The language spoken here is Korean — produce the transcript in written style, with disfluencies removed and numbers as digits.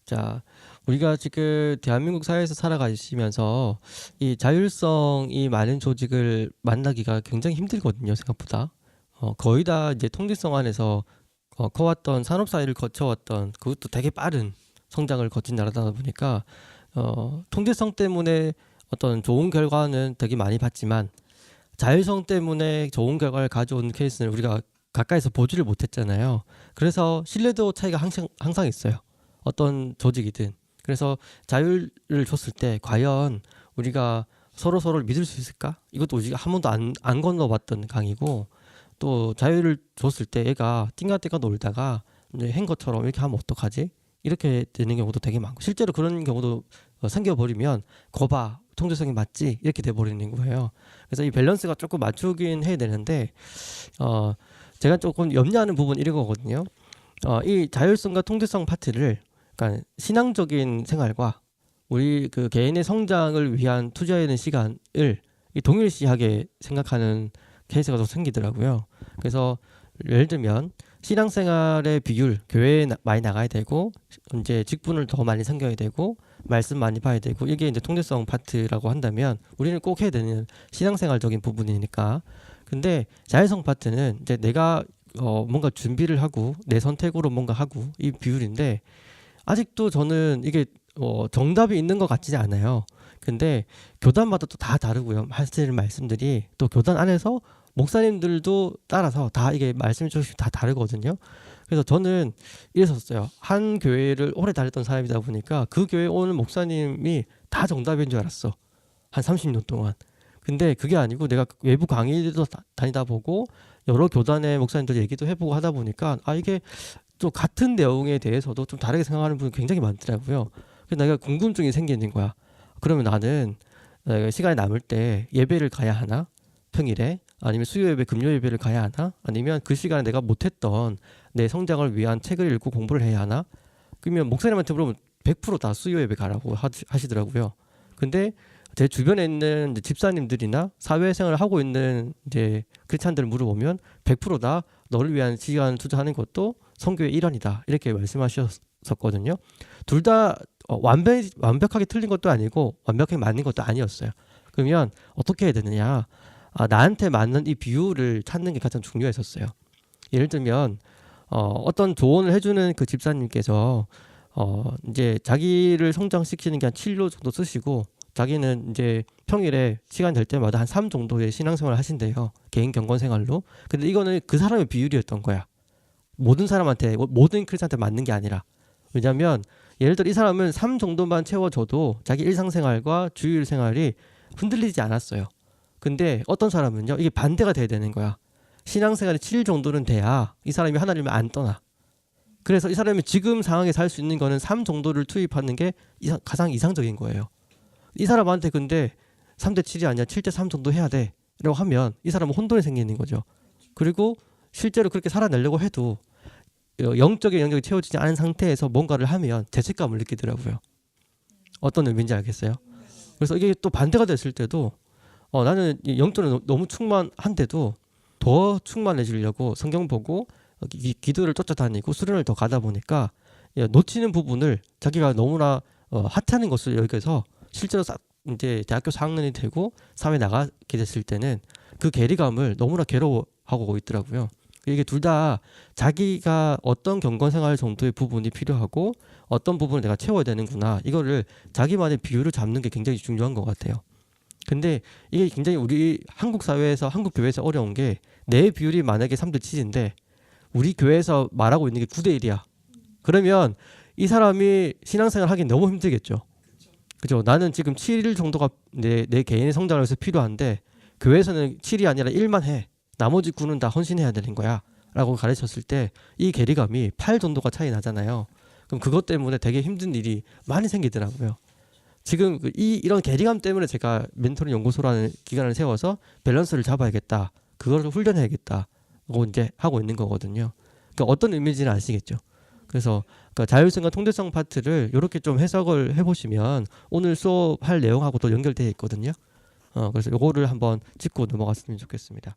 자, 우리가 지금 대한민국 사회에서 살아가시면서 이 자율성이 많은 조직을 만나기가 굉장히 힘들거든요, 생각보다. 거의 다 이제 통제성 안에서 커왔던 산업 사회를 거쳐왔던 그것도 되게 빠른 성장을 거친 나라다 보니까 통제성 때문에 어떤 좋은 결과는 되게 많이 봤지만 자율성 때문에 좋은 결과를 가져온 케이스는 우리가 가까이서 보지를 못했잖아요. 그래서 신뢰도 차이가 항상 있어요. 어떤 조직이든. 그래서 자율을 줬을 때 과연 우리가 서로를 믿을 수 있을까? 이것도 우리가 한 번도 안 건너봤던 강이고, 또 자율을 줬을 때 얘가 띵가띵가 놀다가 이제 한 것처럼 이렇게 하면 어떡하지? 이렇게 되는 경우도 되게 많고, 실제로 그런 경우도 생겨버리면 거봐, 통제성이 맞지? 이렇게 돼버리는 거예요. 그래서 이 밸런스가 조금 맞추긴 해야 되는데 제가 조금 염려하는 부분은 이런 거거든요. 이 자율성과 통제성 파트를, 그러니까 신앙적인 생활과 우리 그 개인의 성장을 위한 투자하는 시간을 이 동일시하게 생각하는 케이스가 좀 생기더라고요. 그래서 예를 들면 신앙생활의 비율, 교회에 많이 나가야 되고, 이제 직분을 더 많이 섬겨야 되고, 말씀 많이 봐야 되고, 이게 이제 통제성 파트라고 한다면 우리는 꼭 해야 되는 신앙생활적인 부분이니까. 근데 자율성 파트는 이제 내가 뭔가 준비를 하고 내 선택으로 뭔가 하고, 이 비율인데 아직도 저는 이게 정답이 있는 것 같지는 않아요. 근데 교단마다 또 다 다르고요. 하시는 말씀들이 또 교단 안에서 목사님들도 따라서 다 이게 말씀 주시면 다 다르거든요. 그래서 저는 이랬었어요. 한 교회를 오래 다녔던 사람이다 보니까 그 교회 오는 목사님이 다 정답인 줄 알았어. 한 30년 동안. 근데 그게 아니고 내가 외부 강의도 다니다 보고 여러 교단의 목사님들 얘기도 해보고 하다 보니까 이게 또 같은 내용에 대해서도 좀 다르게 생각하는 분이 굉장히 많더라고요. 그래서 내가 궁금증이 생기는 거야. 그러면 나는 시간이 남을 때 예배를 가야 하나? 평일에? 아니면 수요 예배, 금요 예배를 가야 하나? 아니면 그 시간에 내가 못했던 내 성장을 위한 책을 읽고 공부를 해야 하나? 그러면 목사님한테 물으면 100%다 수요 예배 가라고 하시더라고요. 근데 제 주변에 있는 집사님들이나 사회생활을 하고 있는 이제 크리스찬들을 물어보면 100%다 너를 위한 시간을 투자하는 것도 선교의 일환이다, 이렇게 말씀하셨었거든요. 둘 다 완벽하게 틀린 것도 아니고 완벽하게 맞는 것도 아니었어요. 그러면 어떻게 해야 되느냐? 나한테 맞는 이 비율을 찾는 게 가장 중요했었어요. 예를 들면 어떤 조언을 해주는 그 집사님께서 이제 자기를 성장시키는 게 한 7로 정도 쓰시고, 자기는 이제 평일에 시간 될 때마다 한 3 정도의 신앙생활을 하신대요. 개인 경건생활로. 근데 이거는 그 사람의 비율이었던 거야. 모든 사람한테, 모든 크리스찬한테 맞는 게 아니라. 왜냐면 예를 들어 이 사람은 3 정도만 채워줘도 자기 일상생활과 주일 생활이 흔들리지 않았어요. 근데 어떤 사람은요, 이게 반대가 돼야 되는 거야. 신앙생활이 7 정도는 돼야 이 사람이 하나님을 안 떠나. 그래서 이 사람이 지금 상황에 살 수 있는 거는 3 정도를 투입하는 게 가장 이상적인 거예요. 이 사람한테 근데 3대 7이 아니라 7대 3 정도 해야 돼 라고 하면 이 사람은 혼돈이 생기는 거죠. 그리고 실제로 그렇게 살아내려고 해도 영적인 영역이 채워지지 않은 상태에서 뭔가를 하면 죄책감을 느끼더라고요. 어떤 의미인지 알겠어요? 그래서 이게 또 반대가 됐을 때도 나는 영적으로 너무 충만한데도 더 충만해지려고 성경 보고 기도를 쫓아다니고 수련을 더 가다 보니까 놓치는 부분을 자기가 너무나 하찮은 것을 여기서 실제로 이제 대학교 4학년이 되고 사회에 나가게 됐을 때는 그 괴리감을 너무나 괴로워하고 있더라고요. 이게 둘 다 자기가 어떤 경건생활 정도의 부분이 필요하고 어떤 부분을 내가 채워야 되는구나, 이거를 자기만의 비율을 잡는 게 굉장히 중요한 것 같아요. 근데 이게 굉장히 우리 한국 사회에서, 한국 교회에서 어려운 게, 내 비율이 만약에 3대 7인데 우리 교회에서 말하고 있는 게 9대 1이야. 그러면 이 사람이 신앙생활 하기 너무 힘들겠죠. 그죠? 나는 지금 7 정도가 내 개인의 성장을 위해서 필요한데 교회에서는 7이 아니라 1만 해. 나머지 9는 다 헌신해야 되는 거야 라고 가르쳤을 때 이 괴리감이 8 정도가 차이 나잖아요. 그럼 그것 때문에 되게 힘든 일이 많이 생기더라고요. 지금 이런 괴리감 때문에 제가 멘토링 연구소라는 기관을 세워서 밸런스를 잡아야겠다, 그거를 훈련해야겠다 고 이제 하고 있는 거거든요. 그러니까 어떤 의미인지는 아시겠죠? 그래서 그러니까 자율성과 통제성 파트를 이렇게 좀 해석을 해보시면 오늘 수업할 내용하고도 연결되어 있거든요. 그래서 요거를 한번 짚고 넘어갔으면 좋겠습니다.